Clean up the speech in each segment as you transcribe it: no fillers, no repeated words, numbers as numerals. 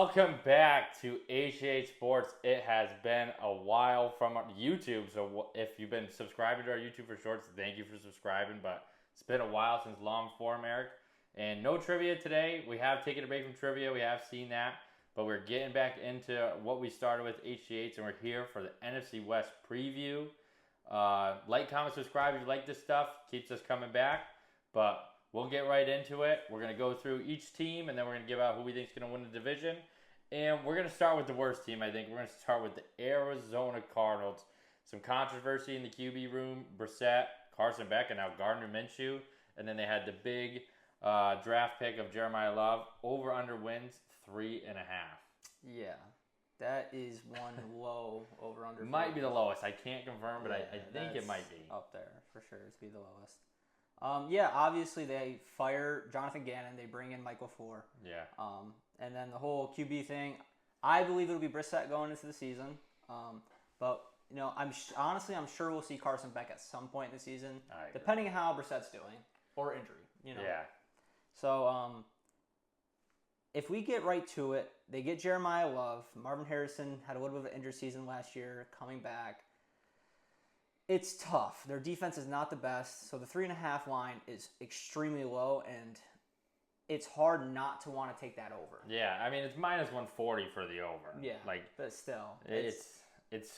Welcome back to HTH Sports. It has been a while from YouTube, so if you've been subscribing to our YouTube for shorts, thank you for subscribing, but it's been a while since long form, Eric. And no trivia today. We have taken a break from trivia. We have seen that, but we're getting back into what we started with HTH, and we're here for the NFC West preview. Like, comment, subscribe if you like this stuff. Keeps us coming back, but we'll get right into it. We're going to go through each team, and then we're going to give out who we think is going to win the division. And we're going to start with the worst team, I think. We're going to start with the Arizona Cardinals. Some controversy in the QB room. Brissett, Carson Beck, and now Gardner Minshew. And then they had the big draft pick of Jeremiah Love. Over-under wins, 3.5. Yeah, that is one low over-under. Might be the lowest. I can't confirm, but I think it might be. Up there, for sure. It's be the lowest. Obviously they fire Jonathan Gannon. They bring in Michael LaFleur. Yeah. And then the whole QB thing, I believe it'll be Brissett going into the season. But I'm sure we'll see Carson Beck at some point in the season, depending on how Brissett's doing or injury. Yeah. So if we get right to it, they get Jeremiah Love. Marvin Harrison had a little bit of an injured season last year, coming back. It's tough. Their defense is not the best, so the 3.5 line is extremely low, and it's hard not to want to take that over. Yeah, I mean, it's minus 140 for the over. Yeah, but still. It's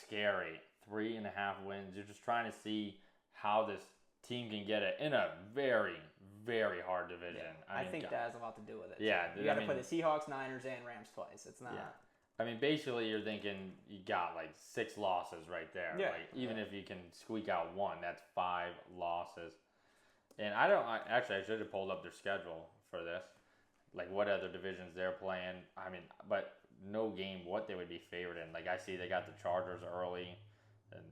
scary. 3.5 wins. You're just trying to see how this team can get it in a very, very hard division. Yeah, I think that has a lot to do with it. Yeah. You got to play the Seahawks, Niners, and Rams twice. It's not... Yeah. I mean, basically, you're thinking you got like 6 losses right there. Yeah. Like, even if you can squeak out one, that's 5 losses. And I should have pulled up their schedule for this. Like, what other divisions they're playing. I mean, but no game what they would be favored in. Like, I see they got the Chargers early. And,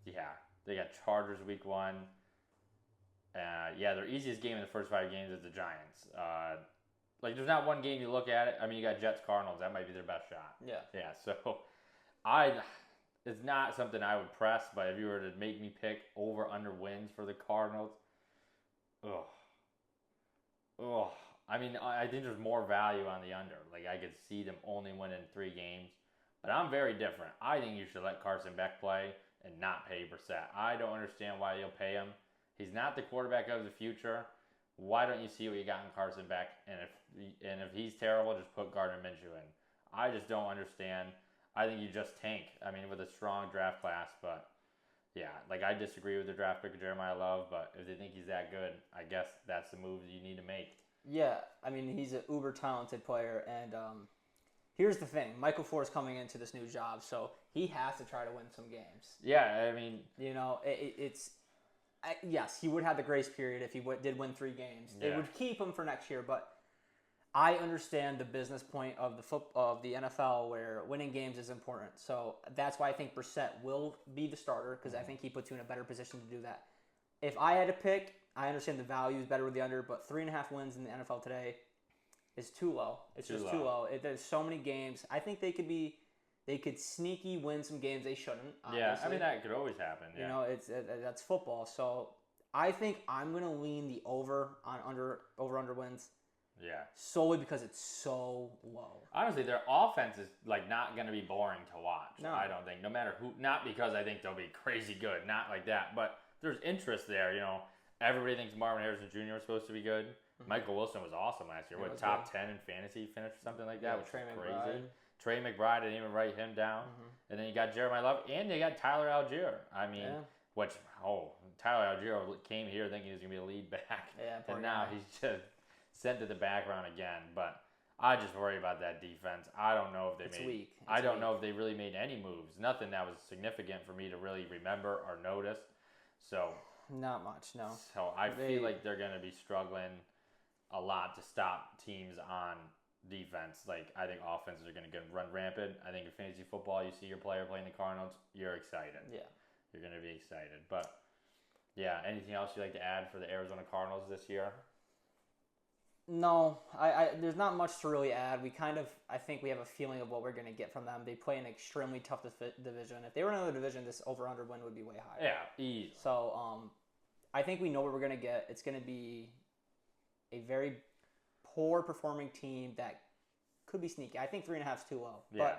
yeah, they got Chargers week 1. Their easiest game in the first 5 games is the Giants. There's not one game you look at it. I mean, you got Jets, Cardinals. That might be their best shot. Yeah. Yeah, so it's not something I would press, but if you were to make me pick over-under wins for the Cardinals, I mean, I think there's more value on the under. Like, I could see them only winning 3 games. But I'm very different. I think you should let Carson Beck play and not pay Brissett. I don't understand why you'll pay him. He's not the quarterback of the future. Why don't you see what you got in Carson Beck? And if he's terrible, just put Gardner Minshew in. I just don't understand. I think you just tank. I mean, with a strong draft class, but yeah, I disagree with the draft pick of Jeremiah Love, but if they think he's that good, I guess that's the move you need to make. Yeah, I mean, he's an uber talented player, and here's the thing: Michael LaFleur is coming into this new job, so he has to try to win some games. Yeah, I mean, yes, he would have the grace period if he did win 3 games. Yeah. It would keep him for next year, but I understand the business point of the NFL where winning games is important. So that's why I think Brissett will be the starter because I think he puts you in a better position to do that. If I had to pick, I understand the value is better with the under, but 3.5 wins in the NFL today is too low. It's just too low. There's so many games. I think they could sneaky win some games they shouldn't. Obviously. Yeah, I mean, that could always happen. Yeah. That's football. So I think I'm going to lean the over under wins. Yeah. Solely because it's so low. Honestly, their offense is not going to be boring to watch. No. I don't think. No matter who. Not because I think they'll be crazy good. Not like that. But there's interest there. Everybody thinks Marvin Harrison Jr. was supposed to be good. Mm-hmm. Michael Wilson was awesome last year. Top 10 in fantasy finish or something like that, which was crazy. Trey McBride, didn't even write him down. Mm-hmm. And then you got Jeremiah Love, and you got Tyler Algier. I mean, Tyler Algier came here thinking he was going to be a lead back. Yeah, and now he's just sent to the background again. But I just worry about that defense. I don't know if they weak. I don't know if they really made any moves. Nothing that was significant for me to really remember or notice. So not much, no. So I feel like they're going to be struggling a lot to stop teams on defense. I think offenses are going to run rampant. I think in fantasy football, you see your player playing the Cardinals, you're excited. Yeah. You're going to be excited. But, yeah, anything else you'd like to add for the Arizona Cardinals this year? No, there's not much to really add. I think we have a feeling of what we're going to get from them. They play an extremely tough division. If they were in another division, this over-under win would be way higher. Yeah, easy. So, I think we know what we're going to get. It's going to be a very poor performing team that could be sneaky. I think 3.5 is too low. Yeah.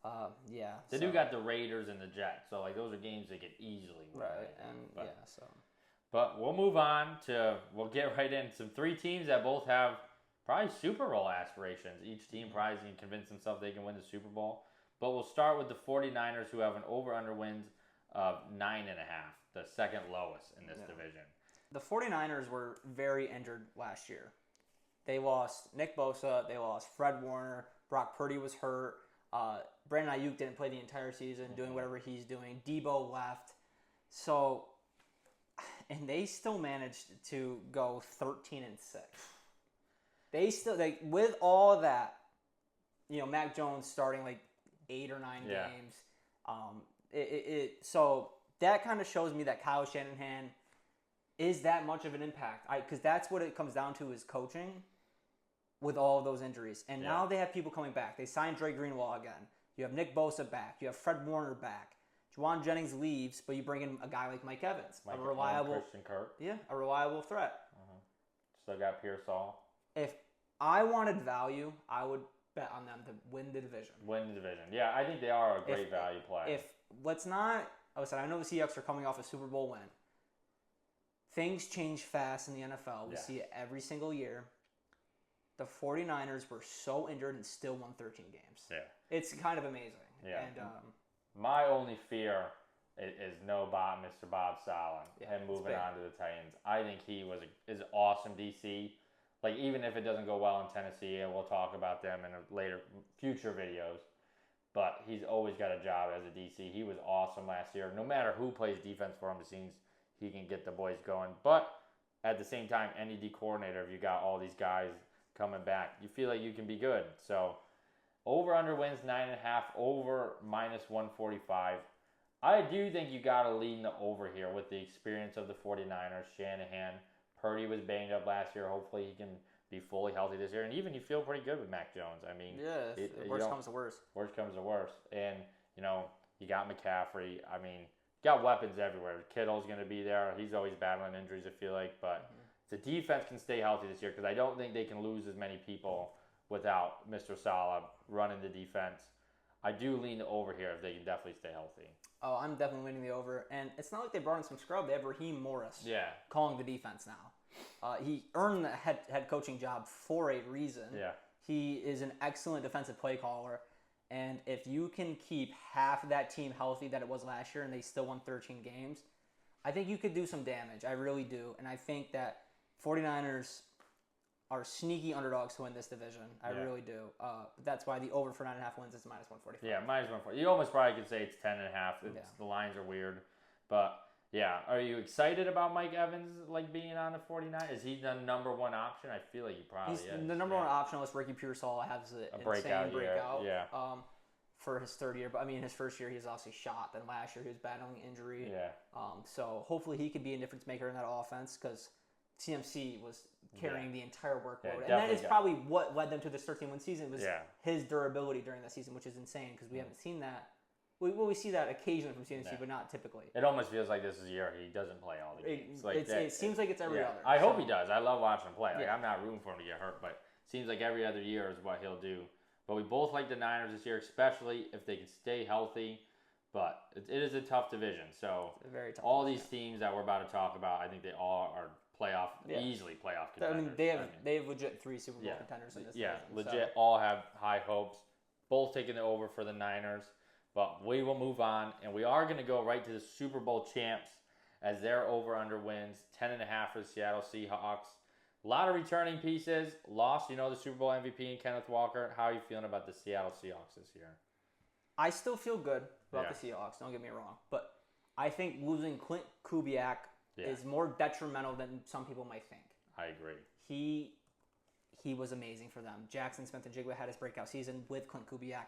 But, yeah. They do got the Raiders and the Jets, so like those are games they could easily win. Right, and but, so. But we'll move on to, we'll get right in. Some 3 teams that both have probably Super Bowl aspirations. Each team probably can convince themselves they can win the Super Bowl. But we'll start with the 49ers, who have an over-under wins of 9.5, the second lowest in this division. The 49ers were very injured last year. They lost Nick Bosa. They lost Fred Warner. Brock Purdy was hurt. Brandon Ayuk didn't play the entire season, doing whatever he's doing. Debo left. So, and they still managed to go 13-6. They still, with all of that, Mac Jones starting like 8 or 9 games. So that kind of shows me that Kyle Shanahan is that much of an impact. Because that's what it comes down to, is coaching with all of those injuries. And now they have people coming back. They signed Dre Greenlaw again. You have Nick Bosa back. You have Fred Warner back. Juwan Jennings leaves, but you bring in a guy like Mike Evans, a reliable Christian Kirk. Yeah, a reliable threat. Still got Pearsall. If I wanted value, I would bet on them to win the division. Yeah, I think they are a great value play. I know the Seahawks are coming off a Super Bowl win. Things change fast in the NFL. We see it every single year. The 49ers were so injured and still won 13 games. Yeah. It's kind of amazing. Yeah. And my only fear is Mr. Bob Saleh and moving on to the Titans. I think he is awesome DC. Like, even if it doesn't go well in Tennessee, and we'll talk about them in future videos, but he's always got a job as a DC. He was awesome last year. No matter who plays defense for him, it seems he can get the boys going. But at the same time, any D coordinator, if you got all these guys coming back, you feel like you can be good. So over-under wins 9.5, over -145. I do think you got to lean the over here with the experience of the 49ers. Shanahan, Purdy was banged up last year. Hopefully he can be fully healthy this year. And even you feel pretty good with Mac Jones. I mean, worst comes to worst. Worst comes to worst. And, you got McCaffrey. I mean, you got weapons everywhere. Kittle's going to be there. He's always battling injuries, I feel like. But the defense can stay healthy this year, because I don't think they can lose as many people without Mr. Saleh running the defense. I do lean over here if they can definitely stay healthy. Oh, I'm definitely leaning the over. And it's not like they brought in some scrub. They have Raheem Morris calling the defense now. He earned the head coaching job for a reason. Yeah. He is an excellent defensive play caller. And if you can keep half of that team healthy that it was last year and they still won 13 games, I think you could do some damage. I really do. And I think that 49ers are sneaky underdogs to win this division. I really do. That's why the over for 9.5 wins is -145. Yeah, -145. You almost probably could say it's 10.5. The lines are weird. But, yeah. Are you excited about Mike Evans being on the 49ers? Is he the number one option? I feel like he probably is. The number one option, unless Ricky Pearsall has an insane breakout. For his third year. But, I mean, his first year he was obviously shot. Then last year he was battling injury. Yeah. So, hopefully he could be a difference maker in that offense, because CMC was carrying the entire workload. And that is probably what led them to this 13-win season, was his durability during that season, which is insane, because we haven't seen that. We see that occasionally from CMC, but not typically. It almost feels like this is a year he doesn't play all the games. It seems like it's every other. I hope he does. I love watching him play. I'm not rooting for him to get hurt, but it seems like every other year is what he'll do. But we both like the Niners this year, especially if they can stay healthy. But it is a tough division. So very tough all these teams that we're about to talk about, I think they all are easily playoff contenders. I mean, they have legit 3 Super Bowl contenders in this division. Legit. All have high hopes. Both taking the over for the Niners. But we will move on, and we are going to go right to the Super Bowl champs, as their over-under wins 10.5 for the Seattle Seahawks. A lot of returning pieces. Lost, the Super Bowl MVP and Kenneth Walker. How are you feeling about the Seattle Seahawks this year? I still feel good about the Seahawks. Don't get me wrong, but I think losing Clint Kubiak is more detrimental than some people might think. I agree. He was amazing for them. Jackson Smith-Njigba had his breakout season with Clint Kubiak,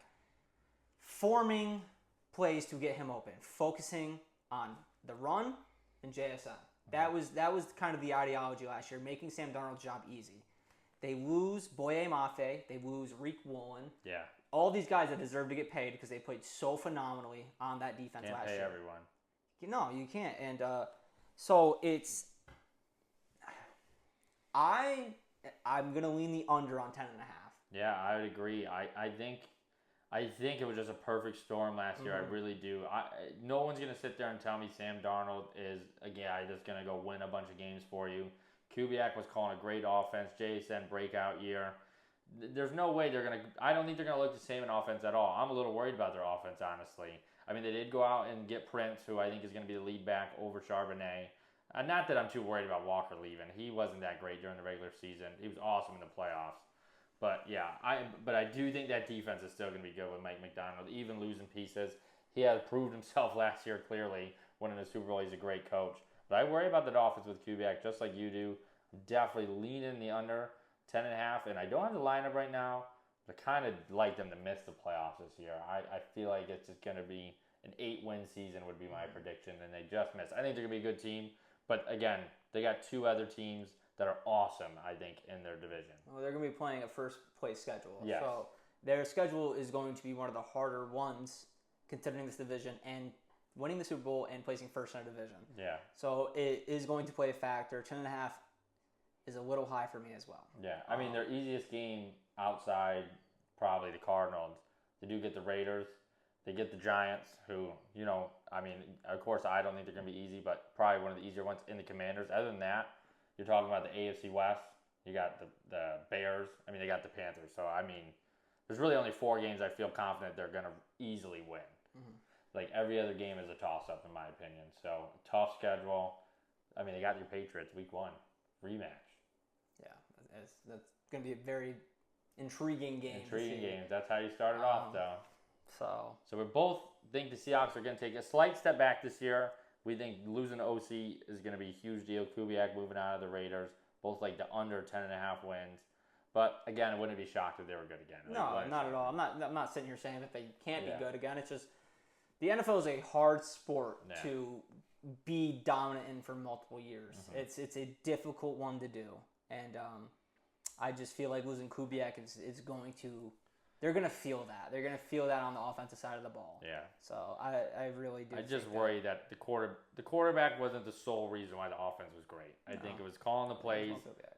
forming plays to get him open, focusing on the run and JSN. That was kind of the ideology last year, making Sam Darnold's job easy. They lose Boye Mafe. They lose Reek Woolen. Yeah. All these guys that deserve to get paid because they played so phenomenally on that defense last year. Can't pay everyone. No, you can't. And so it's... I'm going to lean the under on 10.5. Yeah, I would agree. I think it was just a perfect storm last year. I really do. No one's gonna sit there and tell me Sam Darnold is a guy that's gonna go win a bunch of games for you. Kubiak was calling a great offense. JSN breakout year. There's no way they're gonna. I don't think they're gonna look the same in offense at all. I'm a little worried about their offense, honestly. I mean, they did go out and get Prince, who I think is gonna be the lead back over Charbonnet. Not that I'm too worried about Walker leaving. He wasn't that great during the regular season. He was awesome in the playoffs. But yeah, I do think that defense is still going to be good with Mike McDonald, even losing pieces. He has proved himself last year clearly, winning the Super Bowl. He's a great coach. But I worry about that offense with Kubiak, just like you do. Definitely lean in the under 10.5, and I don't have the lineup right now. But I kind of like them to miss the playoffs this year. I feel like it's just going to be an 8-win season would be my prediction, and they just missed. I think they're going to be a good team, but again, they got two other teams that are awesome, I think, in their division. Well, they're going to be playing a first-place schedule. Yes. So their schedule is going to be one of the harder ones considering this division and winning the Super Bowl and placing first in a division. Yeah. So it is going to play a factor. 10.5 is a little high for me as well. Yeah. I mean, their easiest game outside probably the Cardinals. They do get the Raiders. They get the Giants, who, I mean, of course, I don't think they're going to be easy, but probably one of the easier ones in the Commanders. Other than that, you're talking about the AFC West. You got the Bears. I mean, they got the Panthers. So, I mean, there's really only 4 games I feel confident they're going to easily win. Mm-hmm. Like, every other game is a toss-up, in my opinion. So, tough schedule. I mean, they got your Patriots week 1. Rematch. Yeah, that's going to be a very intriguing game. Intriguing game. That's how you started off, though. So we both think the Seahawks are going to take a slight step back this year. We think losing OC is going to be a huge deal. Kubiak moving out of the Raiders. Both like the under 10.5 wins. But again, I wouldn't be shocked if they were good again. No, not at all. I'm not sitting here saying that they can't be good again. It's just the NFL is a hard sport to be dominant in for multiple years. Mm-hmm. It's a difficult one to do, and I just feel like losing Kubiak is going to. They're going to feel that. They're going to feel that on the offensive side of the ball. Yeah. So I really do. I just worry that the quarterback wasn't the sole reason why the offense was great. I think it was calling the plays.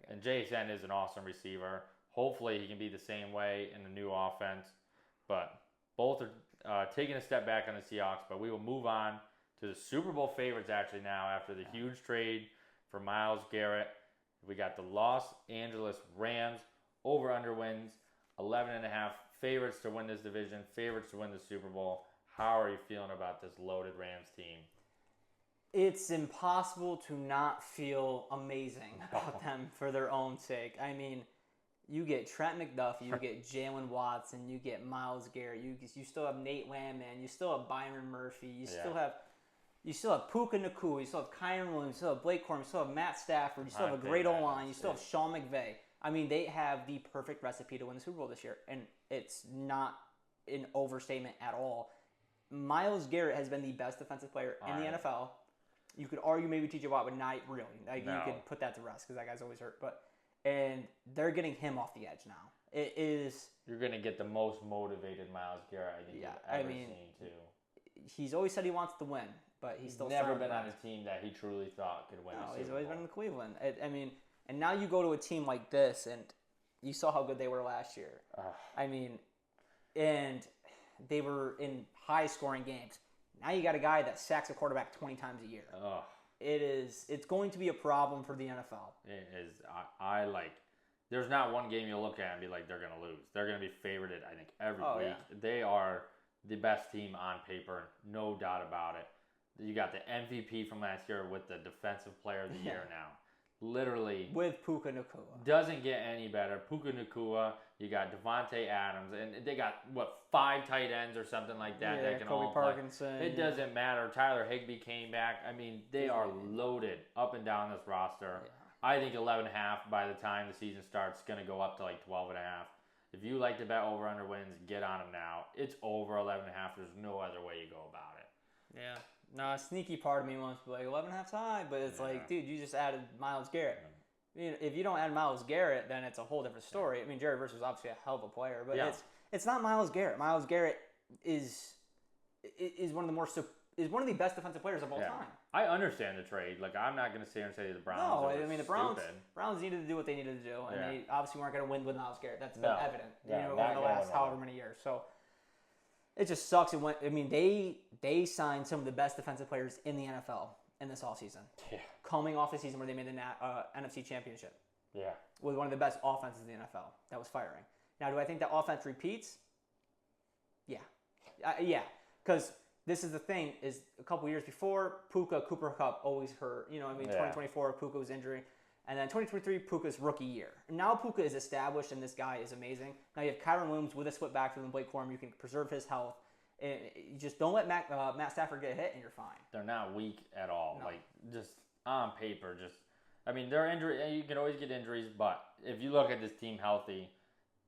And JSN is an awesome receiver. Hopefully he can be the same way in the new offense. But both are taking a step back on the Seahawks. But we will move on to the Super Bowl favorites actually now after the huge trade for Myles Garrett. We got the Los Angeles Rams over-under wins. 11.5 favorites to win this division, favorites to win the Super Bowl. How are you feeling about this loaded Rams team? It's impossible to not feel amazing about them for their own sake. I mean, you get Trent McDuffie, you get Jalen Watson, you get Myles Garrett, you still have Nate Landman, you still have Byron Murphy, you still have Puka Nacua, you still have Kyron Williams, you still have Blake Corum, you still have Matt Stafford, you still have a great O-line, you still have Sean McVay. I mean, they have the perfect recipe to win the Super Bowl this year, and it's not an overstatement at all. Myles Garrett has been the best defensive player in the NFL. You could argue maybe T.J. Watt, but not really. You could put that to rest because that guy's always hurt. And they're getting him off the edge now. It is. You're going to get the most motivated Myles Garrett I think you've ever seen, too. He's always said he wants to win, but he's still never been on a team that he truly thought could win. No, he's always been in Cleveland. And now you go to a team like this, and you saw how good they were last year. And they were in high-scoring games. Now you got a guy that sacks a quarterback 20 times a year. It's going to be a problem for the NFL. It is. There's not one game you'll look at and be like, they're going to lose. They're going to be favorited, I think, every week. Yeah. They are the best team on paper, no doubt about it. You got the MVP from last year with the Defensive Player of the Year now. Literally. With Puka Nacua. Doesn't get any better. Puka Nacua, you got Devontae Adams, and they got, 5 tight ends or something like that that can Kobe all Parkinson. play. It doesn't matter. Tyler Higbee came back. I mean, they are loaded up and down this roster. Yeah. I think 11.5 by the time the season starts is going to go up to 12.5. If you like to bet over-under wins, get on them now. It's over 11.5. There's no other way you go about it. Yeah. No, a sneaky part of me wants to be like 11.5's high, but it's dude, you just added Myles Garrett. I mean, if you don't add Myles Garrett, then it's a whole different story. I mean, Jared Verse is obviously a hell of a player, but it's not Myles Garrett. Myles Garrett is one of the more is one of the best defensive players of all time. I understand the trade. Like, I'm not going to sit here and say the Browns No, are I mean, the Browns needed to do what they needed to do, and they obviously weren't going to win with Myles Garrett. That's been evident, over the last however many years. So it just sucks. They signed some of the best defensive players in the NFL in this offseason. Yeah. Coming off the season where they made the NFC Championship. Yeah. With one of the best offenses in the NFL that was firing. Now, do I think that offense repeats? Yeah. Yeah. Because this is the thing, is a couple years before, Cooper Kupp always hurt. 2024, Puka was injury. And then 2023, Puka's rookie year. And now Puka is established, and this guy is amazing. Now you have Kyron Williams with a split backfield and Blake Corum. You can preserve his health. And you just don't let Matt Stafford get hit, and you're fine. They're not weak at all. No. Like, just on paper, they're injury. You can always get injuries, but if you look at this team healthy,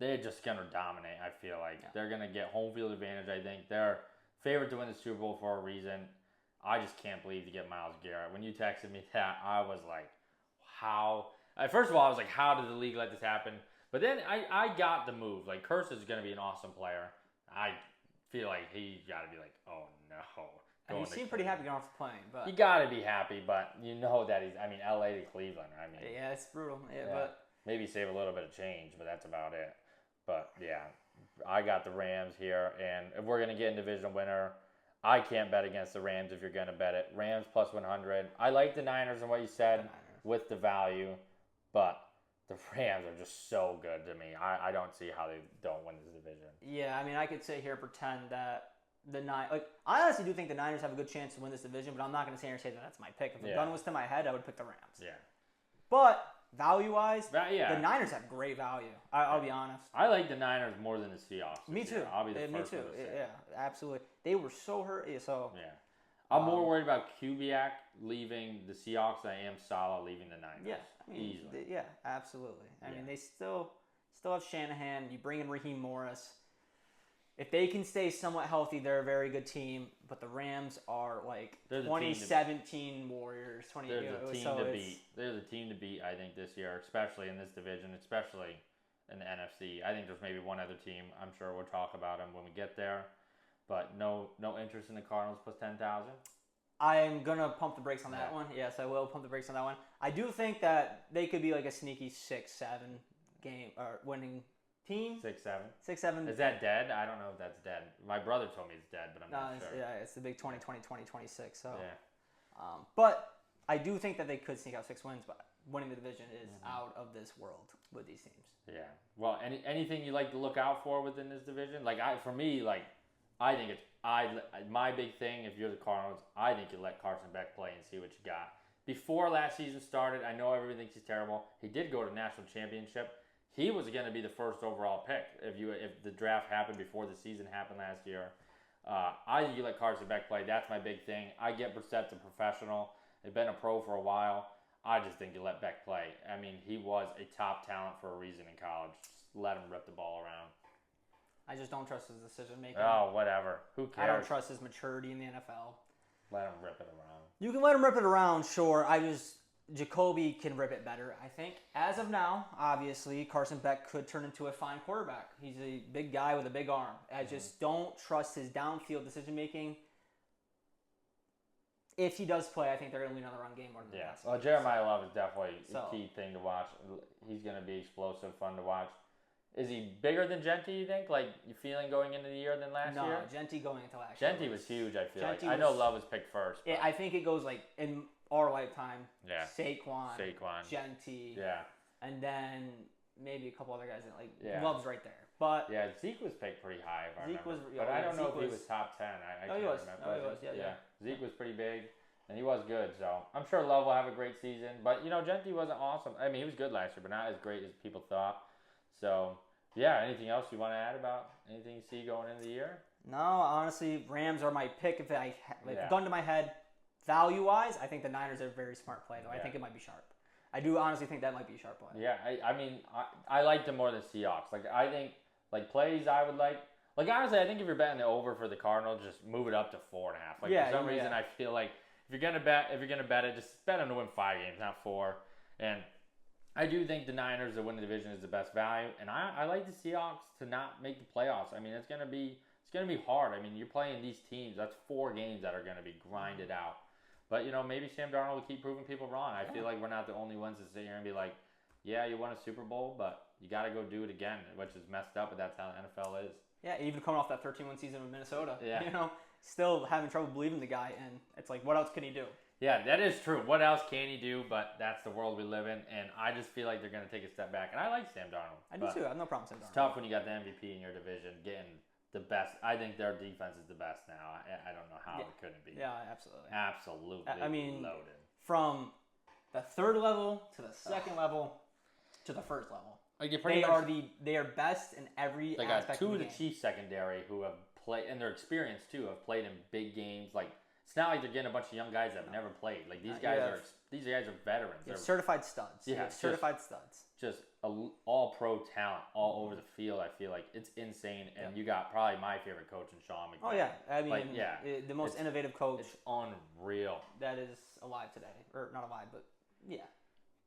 they're just going to dominate, I feel like. Yeah. They're going to get home field advantage, I think. They're favorite to win the Super Bowl for a reason. I just can't believe to get Myles Garrett. When you texted me that, I was like, how? First of all, I was like, how did the league let this happen? But then I got the move. Like, Curse is going to be an awesome player. I feel like he got to be like, oh, no. And he seemed pretty happy going off the plane. But you got to be happy, but you know that LA to Cleveland. Yeah, it's brutal. Yeah, but maybe save a little bit of change, but that's about it. But, yeah, I got the Rams here, and if we're going to get a division winner, I can't bet against the Rams if you're going to bet it. Rams plus 100. I like the Niners and what you said with the value, but the Rams are just so good to me. I don't see how they don't win this division. Yeah, I could sit here and pretend that I honestly do think the Niners have a good chance to win this division, but I'm not going to sit here and say that that's my pick. If the gun was to my head, I would pick the Rams. Yeah. But value-wise, the Niners have great value. I'll be honest. I like the Niners more than the Seahawks. Me too. I'll be the Me first too. one to say. Yeah, absolutely. They were so hurt. So yeah. I'm more worried about Kubiak leaving the Seahawks than I am Salah leaving the Niners. Yeah, easily. Yeah, absolutely. They still have Shanahan. You bring in Raheem Morris. If they can stay somewhat healthy, they're a very good team. But the Rams are like 2017 Warriors. They're the team to beat. They're the team to beat, I think, this year, especially in this division, especially in the NFC. I think there's maybe one other team. I'm sure we'll talk about them when we get there. But no interest in the Cardinals plus 10,000? I'm going to pump the brakes on that one. Yes, I will pump the brakes on that one. I do think that they could be like a sneaky 6-7 game or winning team. 6-7. 6-7. Is that dead? I don't know if that's dead. My brother told me it's dead, but I'm not sure. Yeah, it's the big 2020-2026. So, yeah. But I do think that they could sneak out 6 wins, but winning the division is out of this world with these teams. Yeah. Well, anything you like to look out for within this division? I think it's my big thing. If you're the Cardinals, I think you let Carson Beck play and see what you got. Before last season started, I know everybody thinks he's terrible. He did go to national championship. He was going to be the first overall pick if the draft happened before the season happened last year. I think you let Carson Beck play. That's my big thing. I get Brissett's a professional. They've been a pro for a while. I just think you let Beck play. He was a top talent for a reason in college. Just let him rip the ball around. I just don't trust his decision making. Oh, whatever. Who cares? I don't trust his maturity in the NFL. Let him rip it around. You can let him rip it around, sure. Jacoby can rip it better, I think. As of now, obviously, Carson Beck could turn into a fine quarterback. He's a big guy with a big arm. I just don't trust his downfield decision making. If he does play, I think they're going to win on the run game more than the pass game. Well, Jeremiah Love is definitely a key thing to watch. He's going to be explosive, fun to watch. Is he bigger than Genty, you think? Like, you feeling going into the year than last year? No, Genty going into last year. Genty was huge, I feel like. I know Love was picked first. I think it goes, like, in our lifetime. Yeah. Saquon. Genty. Yeah. And then maybe a couple other guys. Love's right there. But yeah, Zeke was picked pretty high, if I remember. But I don't know if he was top 10. I can't remember. He was. Yeah. Zeke was pretty big, and he was good. So I'm sure Love will have a great season. But, Genty wasn't awesome. He was good last year, but not as great as people thought. So, yeah, anything else you want to add about anything you see going into the year? No, honestly, Rams are my pick. If gun to my head, value-wise, I think the Niners are a very smart play, though. I think it might be sharp. I do honestly think that might be a sharp play. Yeah, I like them more than Seahawks. I think, plays I would like. Honestly, I think if you're betting the over for the Cardinals, just move it up to 4.5. For some reason, I feel like if you're gonna bet it, just bet them to win 5 games, not 4. And I do think the Niners to win the division is the best value, and I like the Seahawks to not make the playoffs. It's gonna going to be hard. I mean, you're playing these teams. That's 4 games that are going to be grinded out. But, maybe Sam Darnold will keep proving people wrong. I feel like we're not the only ones that sit here and be like, yeah, you won a Super Bowl, but you got to go do it again, which is messed up, but that's how the NFL is. Yeah, even coming off that 13-1 season with Minnesota. Yeah. Still having trouble believing the guy, and it's like, what else can he do? Yeah, that is true. What else can he do? But that's the world we live in, and I just feel like they're going to take a step back. And I like Sam Darnold. I do too. I have no problem with Sam Darnold. It's tough when you got the MVP in your division, getting the best. I think their defense is the best now. I don't know how it couldn't be. Yeah, absolutely. Absolutely. I mean, loaded. From the third level to the second level to the first level. Like they are best in every aspect of the game. They got 2 of the Chiefs secondary who have played, and they're experienced too, have played in big games. Like, it's not like they're getting a bunch of young guys that have never played. Like, these guys are veterans. They're certified studs. Yeah, certified studs. Just all pro talent all over the field. I feel like it's insane, and you got probably my favorite coach in Sean McVay. Oh yeah, I mean, the most innovative coach. It's unreal. That is alive today, or not alive, but yeah.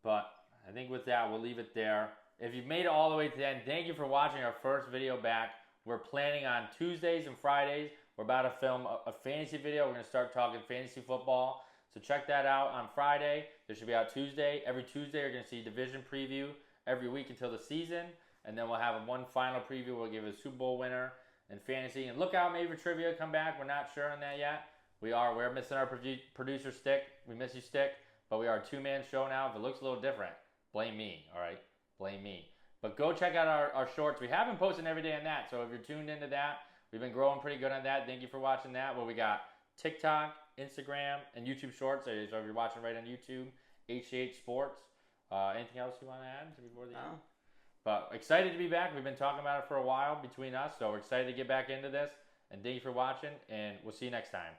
But I think with that, we'll leave it there. If you've made it all the way to the end, thank you for watching our first video back. We're planning on Tuesdays and Fridays. We're about to film a fantasy video. We're going to start talking fantasy football. So check that out on Friday. This should be out Tuesday. Every Tuesday, you're going to see division preview every week until the season. And then we'll have one final preview. We'll give a Super Bowl winner in fantasy. And look out, maybe for trivia come back. We're not sure on that yet. We're missing our producer, Stick. We miss you, Stick. But we are a 2-man show now. If it looks a little different, blame me, all right? Blame me. But go check out our shorts. We have been posting every day on that. So if you're tuned into that, we've been growing pretty good on that. Thank you for watching that. Well, we got TikTok, Instagram, and YouTube Shorts. So if you're watching right on YouTube, HTH Sports. Anything else you want to add before the end? But excited to be back. We've been talking about it for a while between us. So we're excited to get back into this. And thank you for watching. And we'll see you next time.